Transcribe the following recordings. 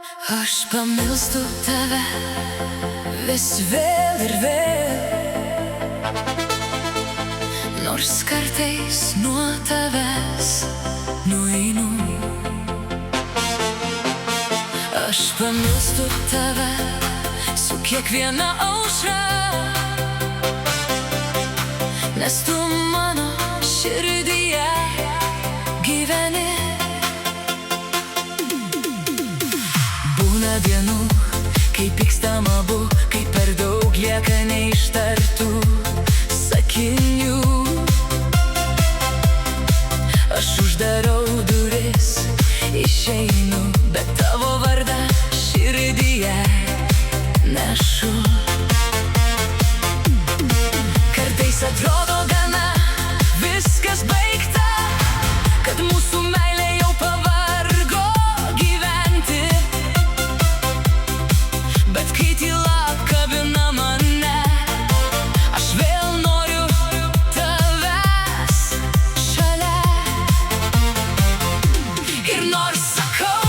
Aš pamilstu tave vis vėl ir vėl, nors kartais nuo tavęs nueinu. Aš pamilstu tave su kiekviena aušra, nes tu mano širdyje gyveni. Būna dienų, kai pykstam abu, kai per daug lieka neištartų sakinių. Aš uždarau duris, išeinu, bet tavo vardą širdyje nešu. Kartais atrodo gana viskas baigta, kad mūsų meilė jau pavargo gyventi. Bet kai tyla apkabina mane, aš vėl noriu tavęs šalia. Ir nors sakau,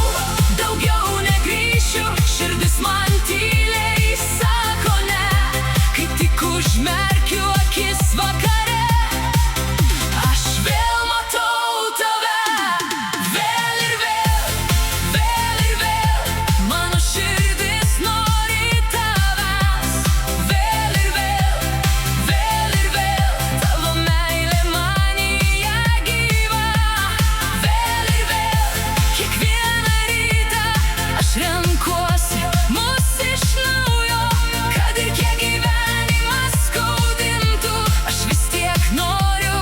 daugiau negrįšiu, širdis man tyliai sako ne. Kai tik užmerkiu akis vakare, aš vėl matau tave. Vėl ir vėl, vėl ir vėl, mano širdis nori tavęs. Vėl ir vėl, vėl ir vėl, tavo meilė manyje gyva. Vėl ir vėl, kiekvieną rytą aš renkuosi mus iš naujo. Kad ir kiek gyvenimas skaudintų, aš vis tiek noriu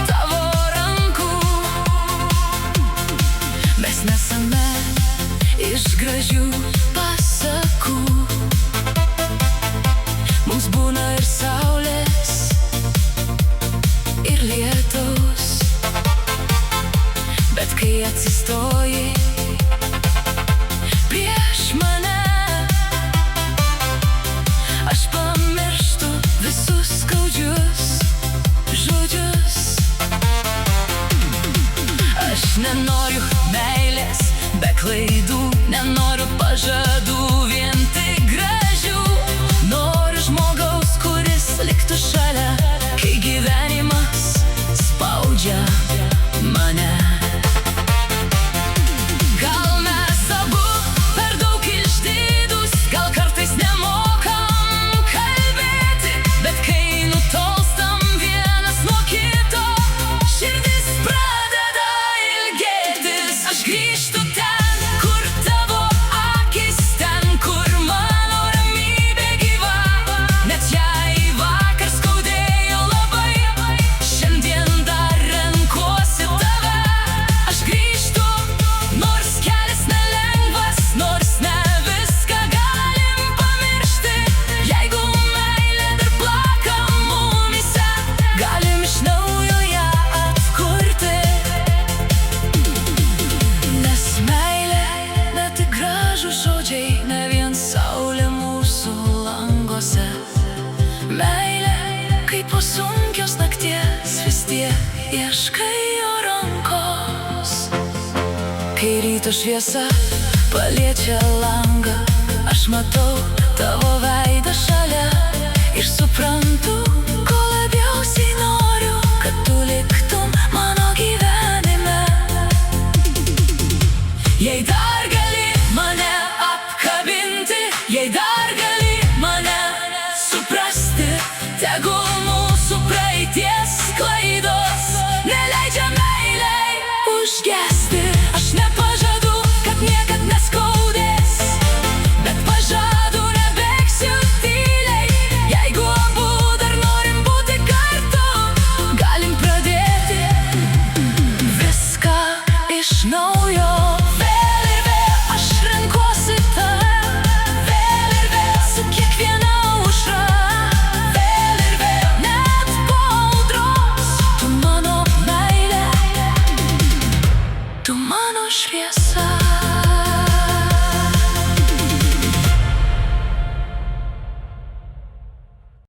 tavo rankų. Mes nesame iš gražių pasakų, mums būna ir saulės, ir lietaus. Bet kai atsistoji prieš mane, aš pamirštu visus skaudžius žodžius. Aš nenoriu meilės be klaidų, nenoriu pažadų vien tik gražių. Noriu žmogaus, kuris liktų šalia, kai gyvenimas spaudžia mane. Gal mes abu per daug išdidūs, gal kartais nemokam kalbėti, bet kai nutolstam vienas nuo kito, širdis pradeda ilgėtis. Aš grįžtu ten, kur tavo akis, ten, kur mano ramybė gyva. Net jei vakar skaudėjo labai, šiandien dar renkuosi tave. Aš grįžtu, nors kelias nelengvas, nors ne viską galim pamiršti. Jeigu meilė dar plaka mumyse, galim iš naujo ją atkurti. Nes meilė ne tik gražūs žodžiai, ne vien saulė mūsų languose. Meilė, kaip po sunkios nakties, vis tiek ieškai jo rankos. Kai ryto šviesa paliečia langą, aš matau tavo veidą šalia. Ir suprantu, ko labiausiai noriu, kad tu liktum mano gyvenime. Jei dar gali mane apkabinti, jei dar gali mane suprasti, tegul mūsų praeities klaidos neleidžia meilei užgesti.